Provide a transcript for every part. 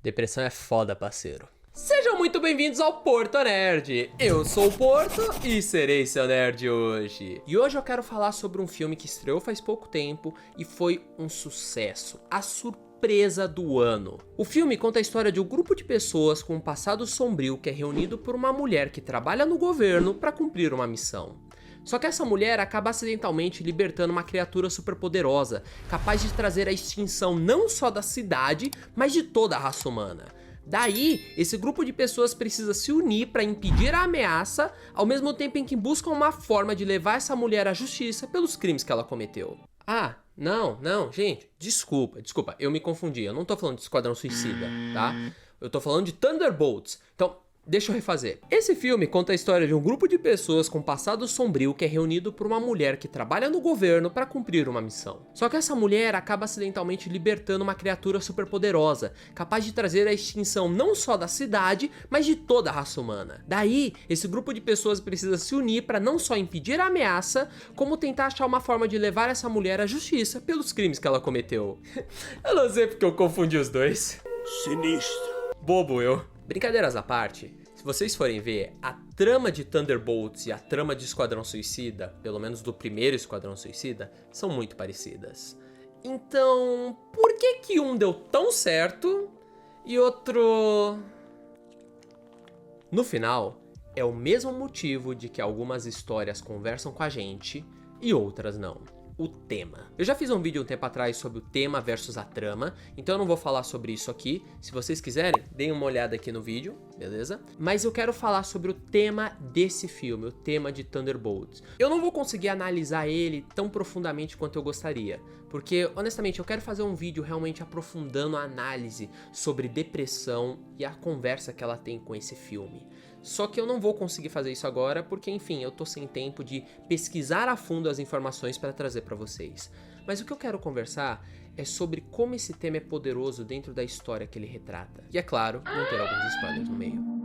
Depressão é foda, parceiro. Sejam muito bem-vindos ao Porto Nerd. Eu sou o Porto e serei seu nerd hoje. E hoje eu quero falar sobre um filme que estreou faz pouco tempo e foi um sucesso. A surpresa do ano. O filme conta a história de um grupo de pessoas com um passado sombrio que é reunido por uma mulher que trabalha no governo para cumprir uma missão. Só que essa mulher acaba acidentalmente libertando uma criatura superpoderosa, capaz de trazer a extinção não só da cidade, mas de toda a raça humana. Daí, esse grupo de pessoas precisa se unir para impedir a ameaça, ao mesmo tempo em que buscam uma forma de levar essa mulher à justiça pelos crimes que ela cometeu. Ah, não, gente, desculpa, eu me confundi, eu não tô falando de Esquadrão Suicida, tá? Eu tô falando de Thunderbolts. Então, deixa eu refazer. Esse filme conta a história de um grupo de pessoas com passado sombrio que é reunido por uma mulher que trabalha no governo para cumprir uma missão. Só que essa mulher acaba acidentalmente libertando uma criatura superpoderosa, capaz de trazer a extinção não só da cidade, mas de toda a raça humana. Daí, esse grupo de pessoas precisa se unir para não só impedir a ameaça, como tentar achar uma forma de levar essa mulher à justiça pelos crimes que ela cometeu. Eu não sei porque eu confundi os dois. Sinistro. Bobo eu. Brincadeiras à parte, se vocês forem ver, a trama de Thunderbolts e a trama de Esquadrão Suicida, pelo menos do primeiro Esquadrão Suicida, são muito parecidas. Então, por que um deu tão certo e outro... No final, é o mesmo motivo de que algumas histórias conversam com a gente e outras não. O tema. Eu já fiz um vídeo um tempo atrás sobre o tema versus a trama, então eu não vou falar sobre isso aqui. Se vocês quiserem, deem uma olhada aqui no vídeo, beleza? Mas eu quero falar sobre o tema desse filme, o tema de Thunderbolts. Eu não vou conseguir analisar ele tão profundamente quanto eu gostaria, porque, honestamente, eu quero fazer um vídeo realmente aprofundando a análise sobre depressão e a conversa que ela tem com esse filme. Só que eu não vou conseguir fazer isso agora, porque, enfim, eu tô sem tempo de pesquisar a fundo as informações para trazer para vocês. Mas o que eu quero conversar é sobre como esse tema é poderoso dentro da história que ele retrata. E é claro, vão ter alguns spoilers no meio.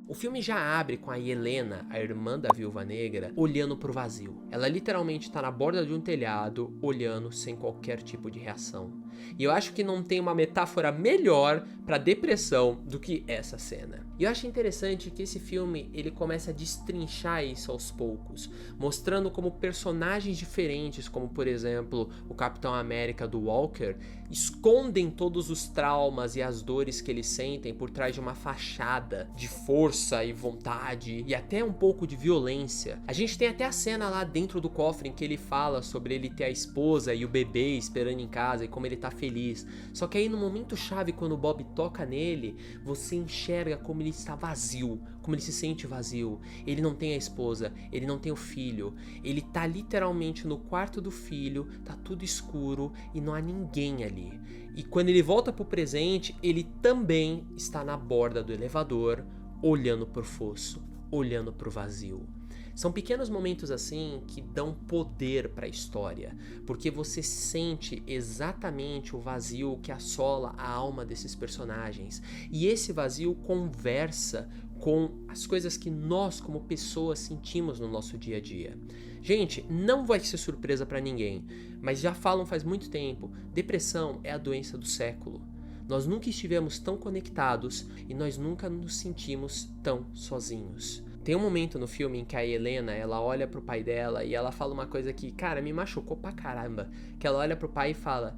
O filme já abre com a Yelena, a irmã da Viúva Negra, olhando pro vazio. Ela literalmente tá na borda de um telhado, olhando sem qualquer tipo de reação. E eu acho que não tem uma metáfora melhor pra depressão do que essa cena. E eu acho interessante que esse filme, ele começa a destrinchar isso aos poucos, mostrando como personagens diferentes, como por exemplo, o Capitão América do Walker, escondem todos os traumas e as dores que eles sentem por trás de uma fachada de força e vontade e até um pouco de violência. A gente tem até a cena lá dentro do cofre em que ele fala sobre ele ter a esposa e o bebê esperando em casa e como ele tá feliz. Só que aí no momento chave, quando o Bob toca nele, você enxerga como ele está vazio, como ele se sente vazio. Ele não tem a esposa, ele não tem o filho, ele tá literalmente no quarto do filho, tá tudo escuro e não há ninguém ali. E quando ele volta pro presente, ele também está na borda do elevador, olhando pro fosso, olhando pro vazio. São pequenos momentos assim que dão poder para a história, porque você sente exatamente o vazio que assola a alma desses personagens, e esse vazio conversa com as coisas que nós como pessoas sentimos no nosso dia a dia. Gente, não vai ser surpresa para ninguém, mas já falam faz muito tempo, depressão é a doença do século. Nós nunca estivemos tão conectados e nós nunca nos sentimos tão sozinhos. Tem um momento no filme em que a Helena, ela olha pro pai dela e ela fala uma coisa que, cara, me machucou pra caramba. Que ela olha pro pai e fala: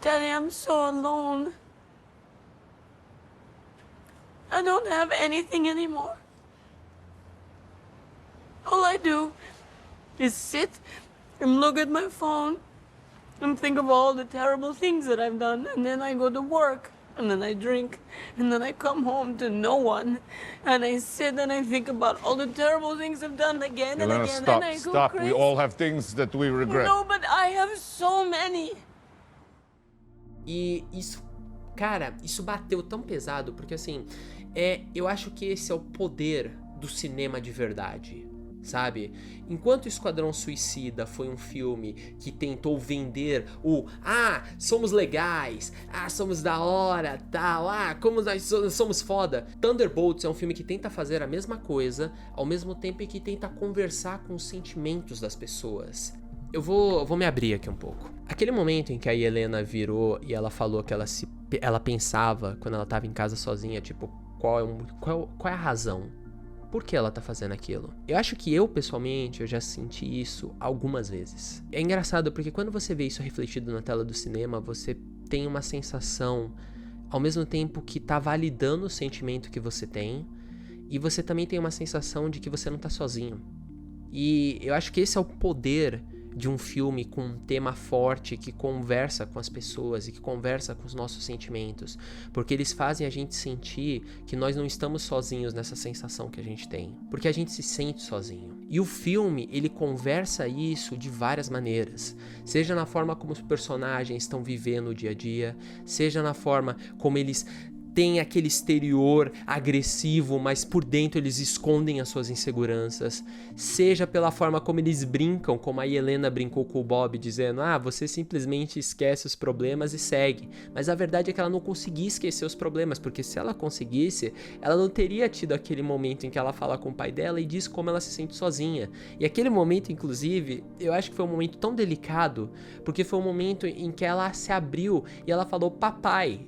Daddy, I'm so alone. I don't have anything anymore. All I do is sit and look at my phone and think of all the terrible things that I've done, and then I go to work. And then I drink, and then I come home to no one, and I sit and I think about all the terrible things I've done again and Elena, again, stop, and I go stop. crazy. We all have things that we regret. No, but I have so many. E isso, cara, isso bateu tão pesado, porque assim, eu acho que esse é o poder do cinema de verdade. sabe? Enquanto Esquadrão Suicida foi um filme que tentou vender somos legais, somos da hora, tal, como nós somos foda. Thunderbolts é um filme que tenta fazer a mesma coisa, ao mesmo tempo que tenta conversar com os sentimentos das pessoas. Eu vou me abrir aqui um pouco. Aquele momento em que a Yelena virou e ela falou que ela pensava, quando ela tava em casa sozinha, tipo, qual é a razão? Por que ela tá fazendo aquilo? Eu acho que pessoalmente, eu já senti isso algumas vezes. É engraçado porque quando você vê isso refletido na tela do cinema, você tem uma sensação, ao mesmo tempo que tá validando o sentimento que você tem, e você também tem uma sensação de que você não tá sozinho. E eu acho que esse é o poder de um filme com um tema forte que conversa com as pessoas e que conversa com os nossos sentimentos, porque eles fazem a gente sentir que nós não estamos sozinhos nessa sensação que a gente tem, porque a gente se sente sozinho. E o filme, ele conversa isso de várias maneiras, seja na forma como os personagens estão vivendo o dia a dia, seja na forma como eles tem aquele exterior agressivo, mas por dentro eles escondem as suas inseguranças, seja pela forma como eles brincam, como a Yelena brincou com o Bob, dizendo, você simplesmente esquece os problemas e segue, mas a verdade é que ela não conseguia esquecer os problemas, porque se ela conseguisse, ela não teria tido aquele momento em que ela fala com o pai dela e diz como ela se sente sozinha, e aquele momento, inclusive, eu acho que foi um momento tão delicado, porque foi um momento em que ela se abriu e ela falou, papai,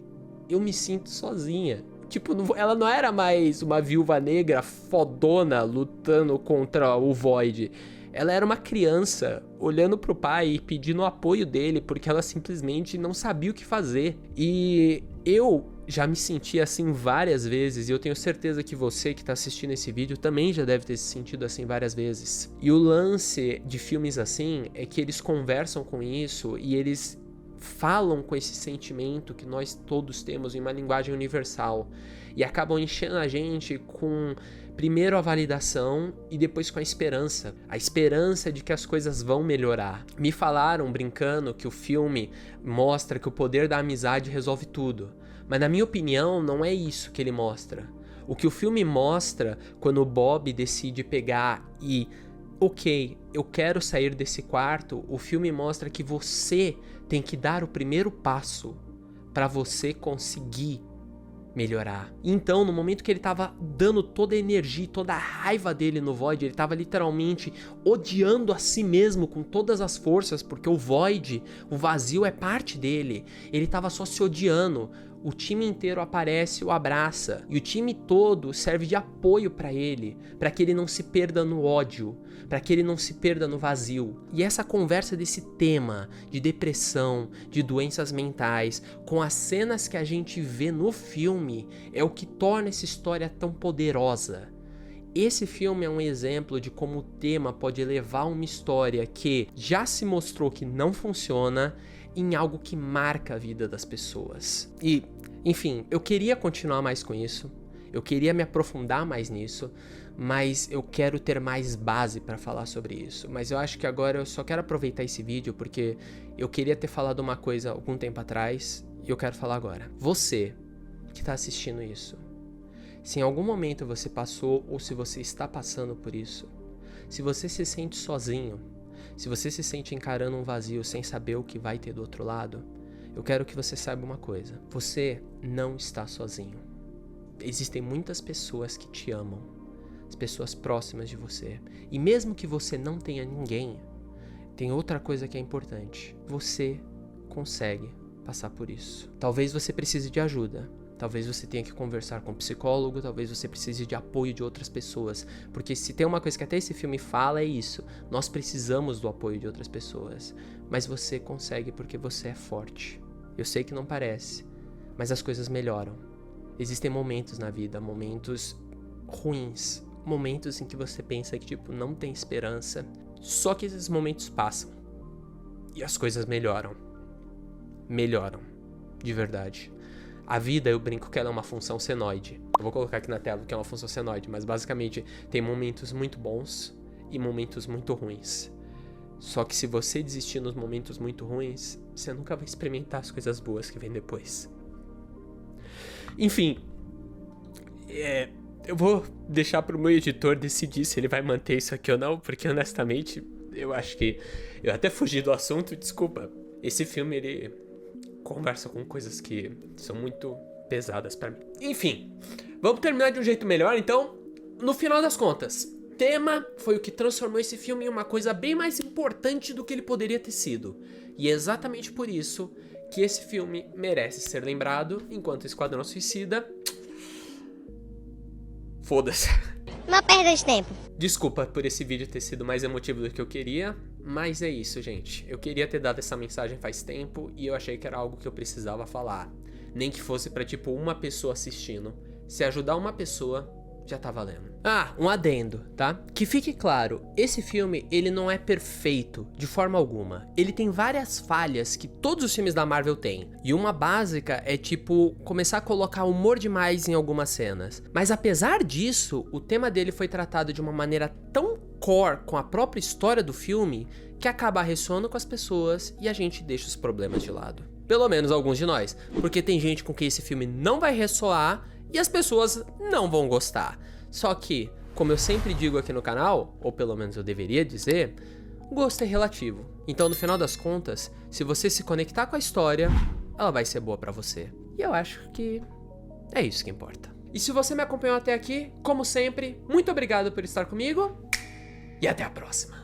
eu me sinto sozinha. Tipo, ela não era mais uma viúva negra fodona lutando contra o Void. Ela era uma criança olhando pro pai e pedindo o apoio dele porque ela simplesmente não sabia o que fazer. E eu já me senti assim várias vezes, e eu tenho certeza que você que tá assistindo esse vídeo também já deve ter se sentido assim várias vezes. E o lance de filmes assim é que eles conversam com isso e eles falam com esse sentimento que nós todos temos em uma linguagem universal e acabam enchendo a gente com primeiro a validação e depois com a esperança de que as coisas vão melhorar. Me falaram brincando que o filme mostra que o poder da amizade resolve tudo, mas na minha opinião não é isso que ele mostra. O que o filme mostra quando o Bob decide pegar e ok, eu quero sair desse quarto, o filme mostra que você tem que dar o primeiro passo para você conseguir melhorar. Então, no momento que ele tava dando toda a energia, toda a raiva dele no Void, ele tava literalmente odiando a si mesmo com todas as forças, porque o Void, o vazio é parte dele. Ele tava só se odiando. O time inteiro aparece, o abraça, e o time todo serve de apoio para ele, para que ele não se perda no ódio, para que ele não se perda no vazio. E essa conversa desse tema de depressão, de doenças mentais, com as cenas que a gente vê no filme, é o que torna essa história tão poderosa. Esse filme é um exemplo de como o tema pode elevar uma história que já se mostrou que não funciona em algo que marca a vida das pessoas. E, enfim, eu queria continuar mais com isso, eu queria me aprofundar mais nisso, mas eu quero ter mais base para falar sobre isso. Mas eu acho que agora eu só quero aproveitar esse vídeo porque eu queria ter falado uma coisa algum tempo atrás e eu quero falar agora. Você que está assistindo isso, se em algum momento você passou ou se você está passando por isso, se você se sente sozinho, se você se sente encarando um vazio sem saber o que vai ter do outro lado, eu quero que você saiba uma coisa. Você não está sozinho. Existem muitas pessoas que te amam, as pessoas próximas de você. E mesmo que você não tenha ninguém, tem outra coisa que é importante. Você consegue passar por isso. Talvez você precise de ajuda. Talvez você tenha que conversar com um psicólogo, talvez você precise de apoio de outras pessoas. Porque se tem uma coisa que até esse filme fala é isso. Nós precisamos do apoio de outras pessoas. Mas você consegue porque você é forte. Eu sei que não parece, mas as coisas melhoram. Existem momentos na vida, momentos ruins. Momentos em que você pensa que tipo, não tem esperança. Só que esses momentos passam. E as coisas melhoram. Melhoram. De verdade. A vida, eu brinco que ela é uma função senoide. Eu vou colocar aqui na tela que é uma função senoide, mas basicamente tem momentos muito bons e momentos muito ruins. Só que se você desistir nos momentos muito ruins, você nunca vai experimentar as coisas boas que vêm depois. Enfim, Eu vou deixar pro meu editor decidir se ele vai manter isso aqui ou não, porque honestamente, eu acho que... Eu até fugi do assunto, desculpa. Esse filme, ele conversa com coisas que são muito pesadas pra mim. Enfim, vamos terminar de um jeito melhor, então. No final das contas, tema foi o que transformou esse filme em uma coisa bem mais importante do que ele poderia ter sido. E é exatamente por isso que esse filme merece ser lembrado, enquanto Esquadrão Suicida... Foda-se. Uma perda de tempo. Desculpa por esse vídeo ter sido mais emotivo do que eu queria, mas é isso, gente. Eu queria ter dado essa mensagem faz tempo e eu achei que era algo que eu precisava falar. Nem que fosse pra, tipo, uma pessoa assistindo. Se ajudar uma pessoa, já tá valendo. Ah, um adendo, tá? Que fique claro, esse filme, ele não é perfeito de forma alguma. Ele tem várias falhas que todos os filmes da Marvel têm. E uma básica é, tipo, começar a colocar humor demais em algumas cenas. Mas apesar disso, o tema dele foi tratado de uma maneira tão core com a própria história do filme que acaba ressoando com as pessoas e a gente deixa os problemas de lado. Pelo menos alguns de nós. Porque tem gente com quem esse filme não vai ressoar e as pessoas não vão gostar. Só que, como eu sempre digo aqui no canal, ou pelo menos eu deveria dizer, gosto é relativo. Então, no final das contas, se você se conectar com a história, ela vai ser boa pra você. E eu acho que é isso que importa. E se você me acompanhou até aqui, como sempre, muito obrigado por estar comigo e até a próxima.